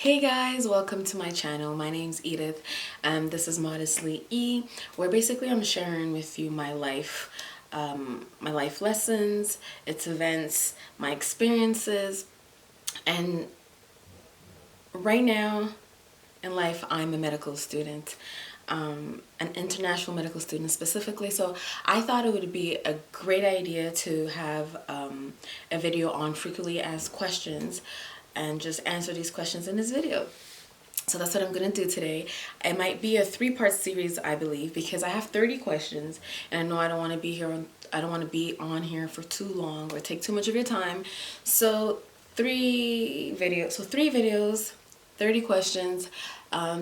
Hey guys, welcome to my channel. My name's Edith. This is Modestly E, where basically I'm sharing with you my life lessons, its events, my experiences, and right now in life I'm a medical student, an international medical student specifically. So I thought it would be a great idea to have a video on frequently asked questions and just answer these questions in this video. So that's what I'm going to do today. It might be a 3-part series, I believe, because I have 30 questions and I know I don't want to be here on here for too long or take too much of your time. So 3 videos, 30 questions.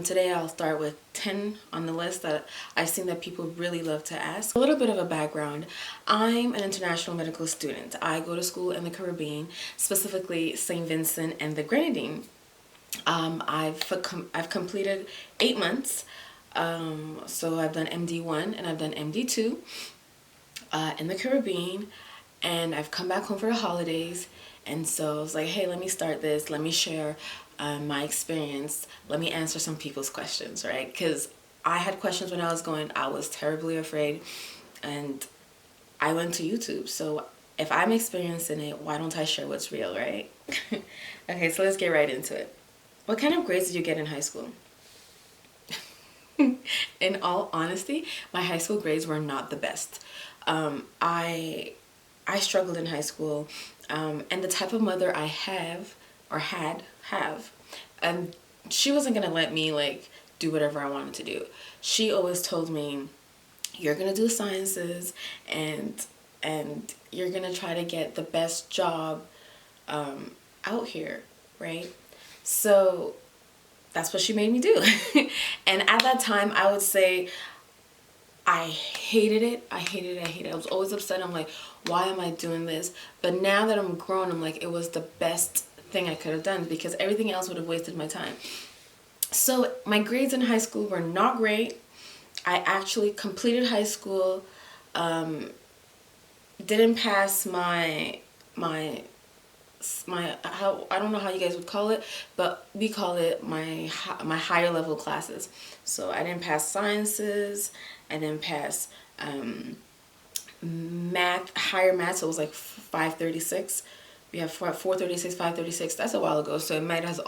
Today I'll start with 10 on the list that I've seen that people really love to ask. A little bit of a background. I'm an international medical student. I go to school in the Caribbean, specifically St. Vincent and the Grenadines. I've completed 8 months. So I've done MD1 and I've done MD2 in the Caribbean, and I've come back home for the holidays. And so I was like, hey, let me start this. Let me share my experience. Let me answer some people's questions, right? Because I had questions when I was going. I was terribly afraid, and I went to YouTube. So if I'm experiencing it, why don't I share what's real, right? Okay, so let's get right into it. What kind of grades did you get in high school? In all honesty, my high school grades were not the best. I struggled in high school, and the type of mother I have or have, she wasn't gonna let me like do whatever I wanted to do. She always told me, "You're gonna do sciences, and you're gonna try to get the best job out here, right?" So that's what she made me do. And at that time, I would say I hated it. I hated it. I hated it. I was always upset. I'm like, why am I doing this? But now that I'm grown, I'm like, it was the best thing I could have done because everything else would have wasted my time. So my grades in high school were not great. I actually completed high school, didn't pass my how, I don't know how you guys would call it, but we call it my higher level classes. So I didn't pass sciences, I didn't pass higher math, so it was like 536. We have 436, 536. That's a while ago, so it might have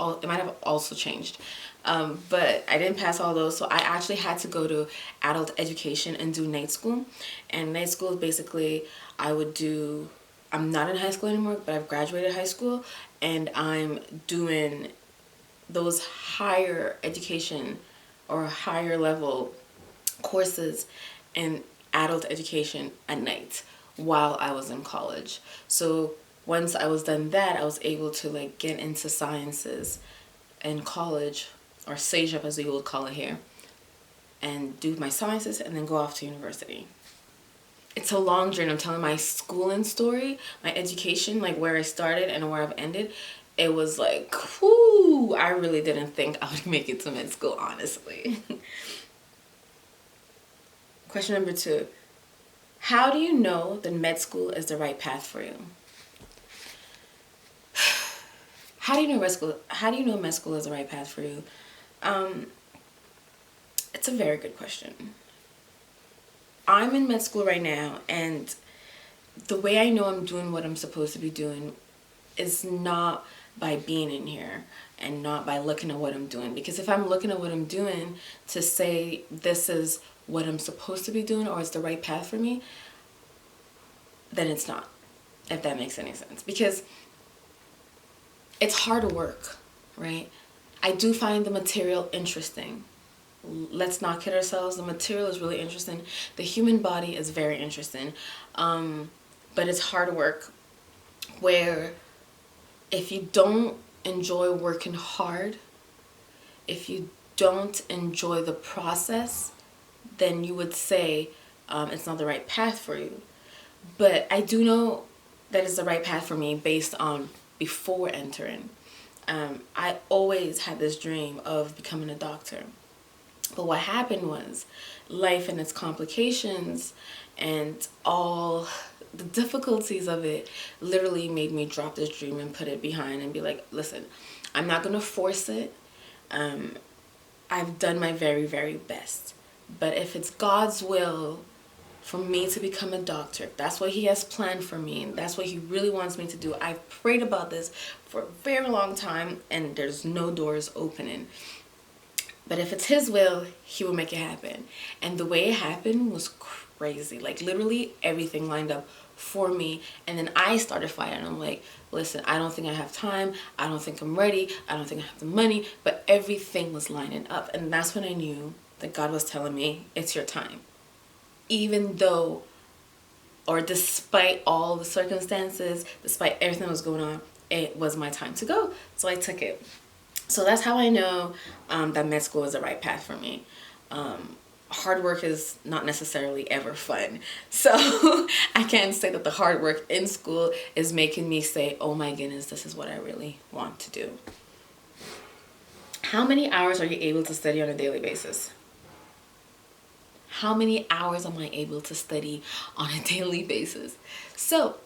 also changed. But I didn't pass all those, so I actually had to go to adult education and do night school. And night school is basically, I'm not in high school anymore, but I've graduated high school, and I'm doing those higher education or higher level courses in adult education at night while I was in college. So once I was done that, I was able to like get into sciences in college, or SAGEP as we would call it here, and do my sciences and then go off to university. It's a long journey. I'm telling my schooling story, my education, like where I started and where I've ended. It was like, whoo, I really didn't think I would make it to med school, honestly. Question number 2. How do you know that med school is the right path for you? How do you know med school is the right path for you? It's a very good question. I'm in med school right now, and the way I know I'm doing what I'm supposed to be doing is not by being in here and not by looking at what I'm doing. Because if I'm looking at what I'm doing to say this is what I'm supposed to be doing or it's the right path for me, then it's not, if that makes any sense. Because it's hard work, right? I do find the material interesting. Let's not kid ourselves. The material is really interesting. The human body is very interesting. But it's hard work where if you don't enjoy working hard, if you don't enjoy the process, then you would say it's not the right path for you. But I do know that it's the right path for me based on before entering. I always had this dream of becoming a doctor. But what happened was life and its complications and all the difficulties of it literally made me drop this dream and put it behind and be like, listen, I'm not going to force it. I've done my very, very best. But if it's God's will for me to become a doctor, if that's what he has planned for me, and that's what he really wants me to do, I've prayed about this for a very long time, and there's no doors opening. But if it's his will, he will make it happen. And the way it happened was crazy. Like, literally everything lined up for me. And then I started fighting. I'm like, listen, I don't think I have time. I don't think I'm ready. I don't think I have the money. But everything was lining up. And that's when I knew that God was telling me, it's your time. Even though, or despite all the circumstances, despite everything that was going on, it was my time to go. So I took it. So that's how I know that med school is the right path for me. Hard work is not necessarily ever fun. So I can't say that the hard work in school is making me say, oh my goodness, this is what I really want to do. How many hours are you able to study on a daily basis? How many hours am I able to study on a daily basis? So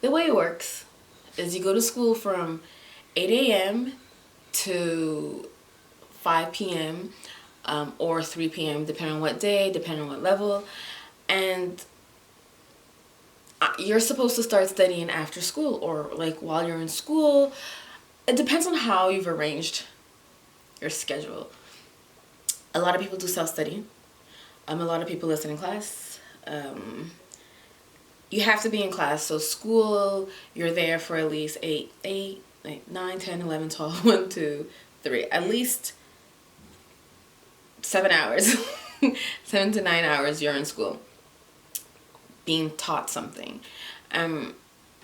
the way it works is you go to school from 8 a.m. to 5 p.m. Or 3 p.m. depending on what day, depending on what level. And you're supposed to start studying after school or like while you're in school. It depends on how you've arranged your schedule. A lot of people do self-study. A lot of people listen in class. You have to be in class. So school, you're there for at least 9, 10, 11, 12, 1, 2, 3. At least 7 hours. 7 to 9 hours you're in school being taught something.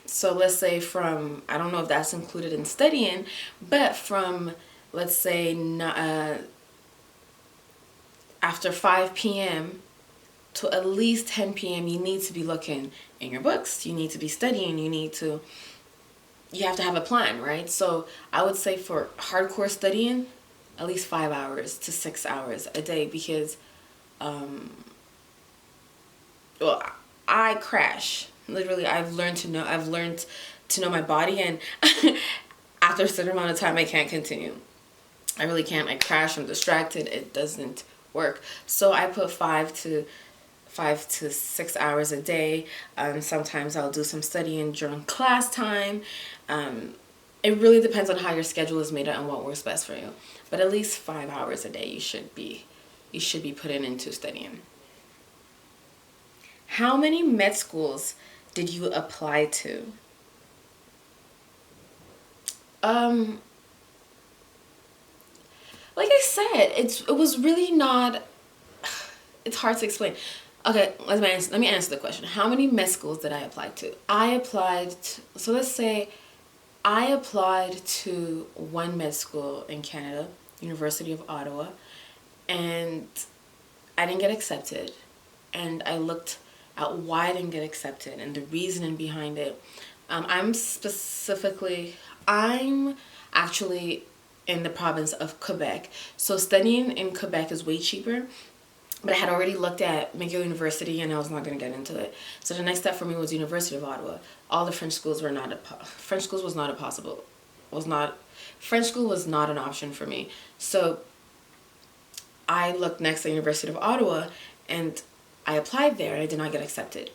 So let's say from, I don't know if that's included in studying, but from, let's say, after 5 p.m. to at least 10 p.m. you need to be looking in your books. You need to be studying. You have to have a plan, right? So I would say for hardcore studying, at least 5 hours to 6 hours a day, because I crash. Literally, I've learned to know my body, and after a certain amount of time I can't continue. I really can't. I crash, I'm distracted, it doesn't work. So I put 5 to 6 hours a day. Sometimes I'll do some studying during class time. It really depends on how your schedule is made out and what works best for you. But at least 5 hours a day you should be putting into studying. How many med schools did you apply to? Like I said, it was really not. It's hard to explain. Okay, let me answer the question. How many med schools did I apply to? So let's say I applied to one med school in Canada, University of Ottawa, and I didn't get accepted. And I looked at why I didn't get accepted and the reasoning behind it. I'm actually in the province of Quebec. So studying in Quebec is way cheaper. But I had already looked at McGill University and I was not going to get into it. So the next step for me was University of Ottawa. All the French schools was not an option for me. So I looked next at University of Ottawa and I applied there and I did not get accepted.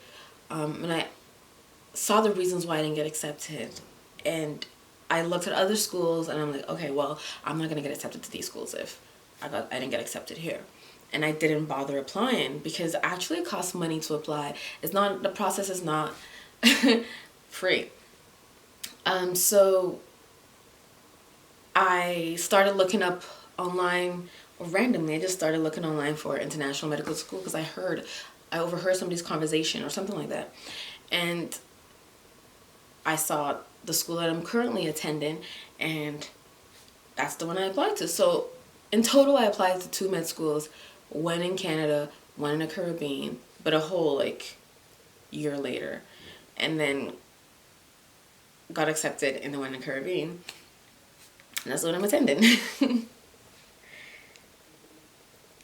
And I saw the reasons why I didn't get accepted. And I looked at other schools and I'm like, okay, well, I'm not going to get accepted to these schools if I didn't get accepted here. And I didn't bother applying because actually it costs money to apply. The process is not free. So I started looking up online randomly. I just started looking online for international medical school because I overheard somebody's conversation or something like that. And I saw the school that I'm currently attending, and that's the one I applied to. So in total, I applied to 2 med schools, one in Canada, one in the Caribbean, but a whole year later. And then got accepted in the one in the Caribbean. And that's what I'm attending.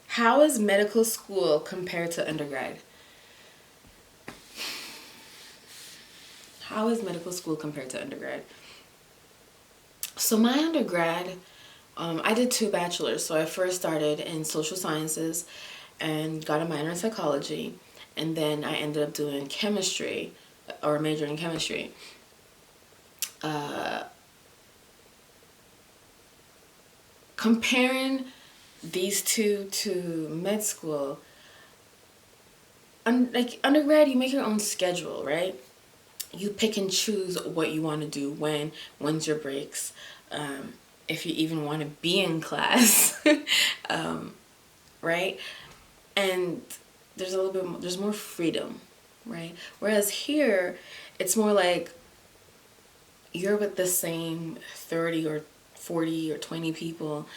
How is medical school compared to undergrad? How is medical school compared to undergrad? So my undergrad, I did 2 bachelors. So I first started in social sciences and got a minor in psychology. And then I ended up doing chemistry, or majoring in chemistry. Comparing these two to med school, like undergrad, you make your own schedule, right? You pick and choose what you want to do, when's your breaks, if you even want to be in class, right? And there's more freedom, right? Whereas here, it's more like you're with the same 30 or 40 or 20 people,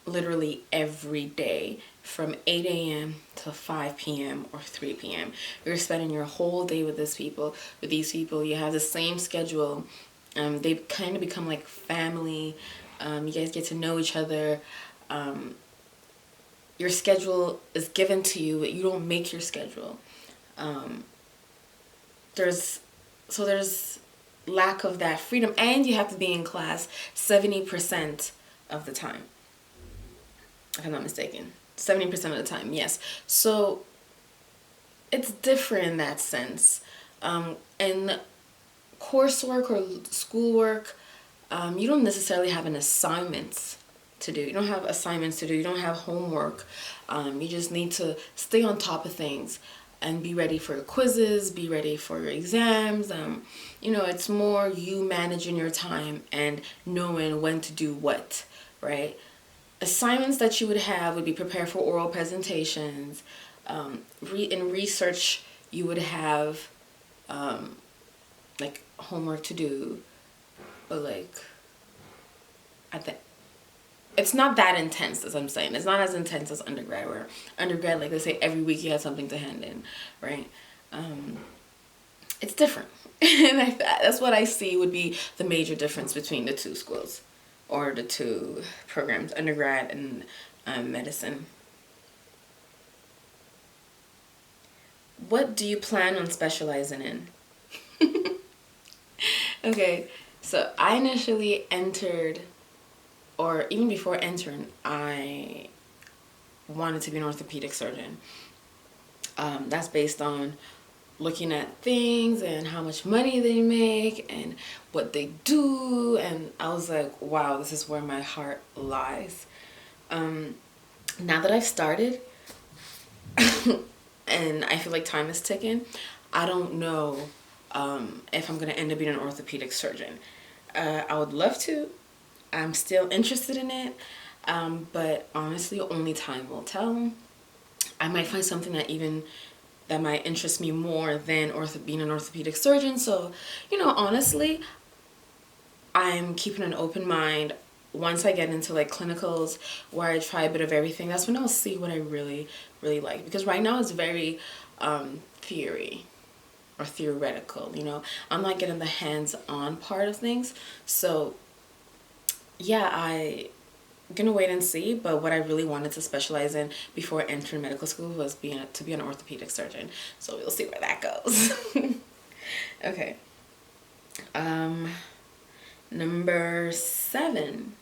literally every day from 8 a.m. to 5 p.m. or 3 p.m. You're spending your whole day with these people. You have the same schedule. They kind of become like family. You guys get to know each other. Your schedule is given to you, but you don't make your schedule. There's lack of that freedom, and you have to be in class 70% of the time, if I'm not mistaken. 70% of the time, yes. So it's different in that sense. And coursework or schoolwork, you don't necessarily have an assignments to do. You don't have assignments to do. You don't have homework. You just need to stay on top of things and be ready for your quizzes, be ready for your exams. It's more you managing your time and knowing when to do what, right? Assignments that you would have would be prepare for oral presentations. In research, you would have like homework to do, but like it's not that intense, as I'm saying. It's not as intense as undergrad, where undergrad, like they say, every week you have something to hand in, right? It's different. And that's what I see would be the major difference between the two schools, or the two programs, undergrad and medicine. What do you plan on specializing in? Okay, so I initially entered, or even before entering, I wanted to be an orthopedic surgeon. That's based on looking at things and how much money they make and what they do, and I was like, wow, this is where my heart lies. Now that I've started and I feel like time is ticking, I don't know if I'm going to end up being an orthopedic surgeon. I would love to. I'm still interested in it, but honestly, only time will tell. I might find something that might interest me more than being an orthopedic surgeon. So, honestly, I'm keeping an open mind. Once I get into like clinicals where I try a bit of everything, that's when I'll see what I really, really like. Because right now it's very theory or theoretical, I'm not getting the hands-on part of things. So yeah, I'm gonna wait and see, but what I really wanted to specialize in before entering medical school was to be an orthopedic surgeon. So we'll see where that goes. Okay. Number 7.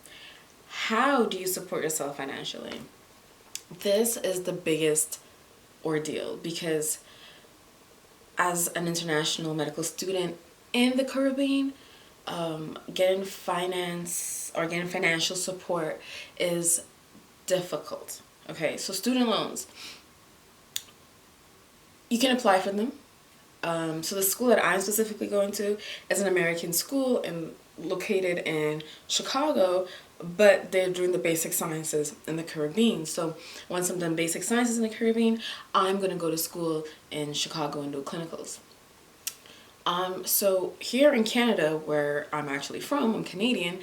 How do you support yourself financially? This is the biggest ordeal because as an international medical student in the Caribbean, getting financial support is difficult. Okay, so student loans, you can apply for them. So the school that I'm specifically going to is an American school and located in Chicago, but they're doing the basic sciences in the Caribbean. So once I'm done basic sciences in the Caribbean, I'm going to go to school in Chicago and do clinicals. So here in Canada, where I'm actually from, I'm Canadian,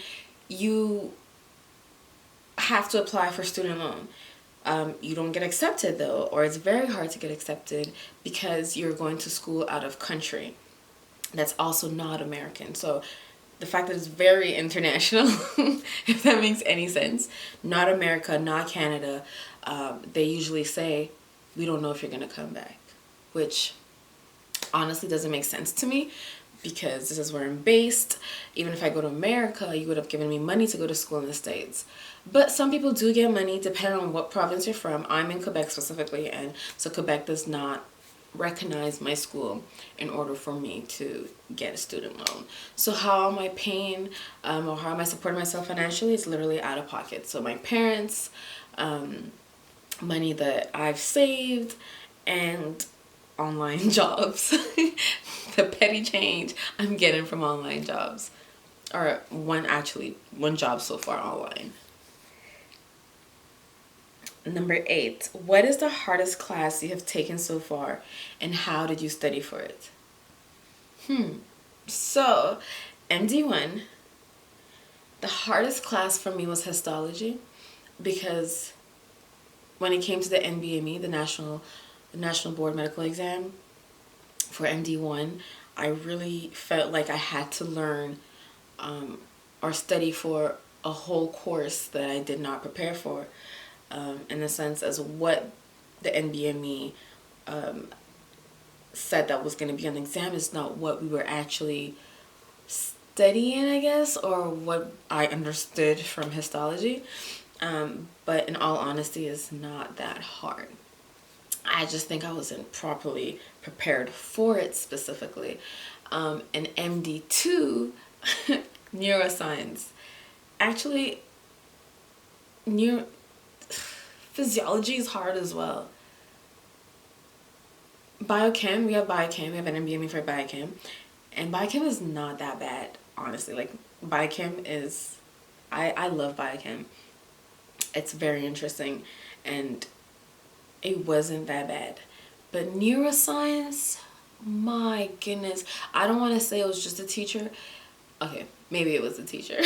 you have to apply for student loan. You don't get accepted though, or it's very hard to get accepted because you're going to school out of country. That's also not American. So the fact that it's very international, if that makes any sense, not America, not Canada, they usually say, we don't know if you're going to come back, which honestly doesn't make sense to me. because this is where I'm based. Even if I go to America, you would have given me money to go to school in the States. But some people do get money depending on what province you're from. I'm in Quebec specifically, and so Quebec does not recognize my school in order for me to get a student loan. So how am I paying or how am I supporting myself financially? It's literally out of pocket. So my parents, money that I've saved, and online jobs. The petty change I'm getting from online jobs. Or one job so far online. Number 8, what is the hardest class you have taken so far, and how did you study for it? So, MD1, the hardest class for me was histology, because when it came to the NBME, the National Board Medical Exam for MD1, I really felt like I had to learn or study for a whole course that I did not prepare for, in the sense as what the NBME said that was going to be on the exam is not what we were actually studying, I guess, or what I understood from histology. But in all honesty, it's not that hard. I just think I wasn't properly prepared for it specifically. And MD2, neuroscience. Actually, physiology is hard as well. Biochem, we have an MBME for biochem. And biochem is not that bad, honestly. Like, biochem is, I love biochem. It's very interesting, and it wasn't that bad. But neuroscience, my goodness. I don't want to say it was just a teacher. Okay, maybe it was a teacher.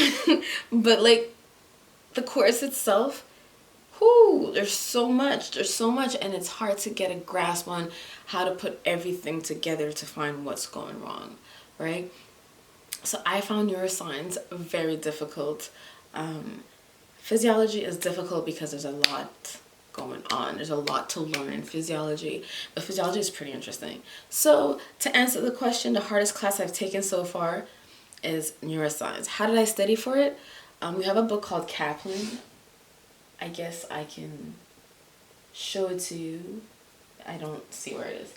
But like, the course itself, there's so much, and it's hard to get a grasp on how to put everything together to find what's going wrong, right? So I found neuroscience very difficult. Physiology is difficult because there's a lot going on. There's a lot to learn in physiology, but physiology is pretty interesting. So to answer the question, the hardest class I've taken so far is neuroscience. How did I study for it? We have a book called Kaplan. I guess I can show it to you. I don't see where it is.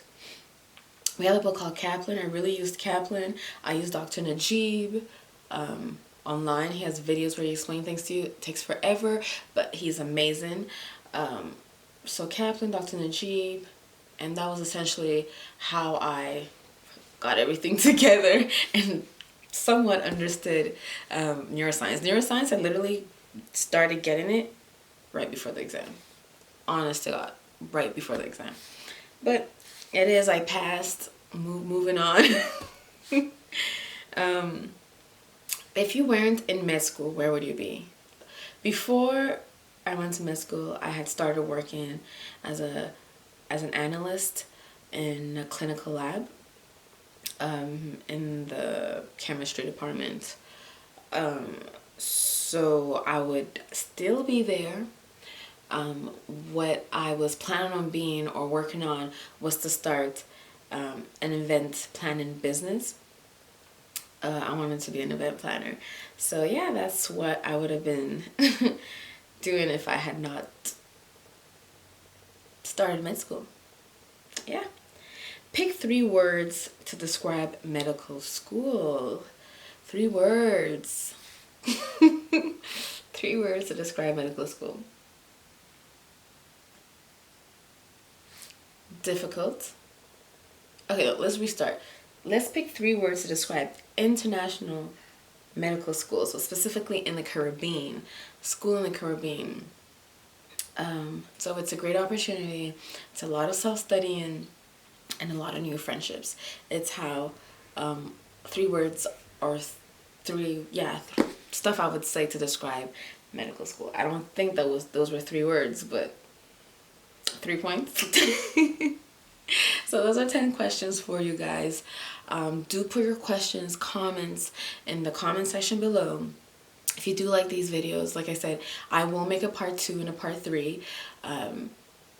We have a book called Kaplan. I really used Kaplan. I used Dr. Najib online. He has videos where he explains things to you. It takes forever, but he's amazing. So Kaplan, Dr. Najib, and that was essentially how I got everything together and somewhat understood neuroscience. Neuroscience, I literally started getting it right before the exam. Honest to God, right before the exam. But it is, I passed. Moving on. If you weren't in med school, where would you be? Before I went to med school, I had started working as an analyst in a clinical lab, in the chemistry department. So I would still be there. What I was planning on being or working on was to start an event planning business. I wanted to be an event planner. So yeah, that's what I would have been doing if I had not started med school. Yeah. Pick 3 words to describe medical school. 3 words. 3 words to describe medical school. Difficult. Okay, let's restart. Let's pick 3 words to describe international medical school. So specifically in the Caribbean, school in the Caribbean. So it's a great opportunity. It's a lot of self-studying and a lot of new friendships. It's how 3 words or stuff I would say to describe medical school. I don't think those were 3 words, but 3 points. So those are 10 questions for you guys. Do put your questions, comments in the comment section below. If you do like these videos, like I said, I will make a part 2 and a part 3.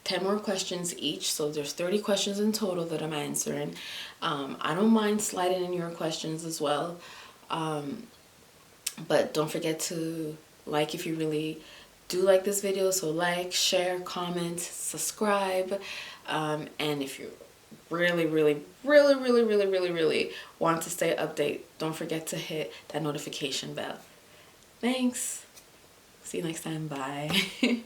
10 more questions each, so there's 30 questions in total that I'm answering. I don't mind sliding in your questions as well, but don't forget to like if you really do like this video. So like, share, comment, subscribe, and if you really want to stay updated, don't forget to hit that notification bell. Thanks. See you next time. Bye.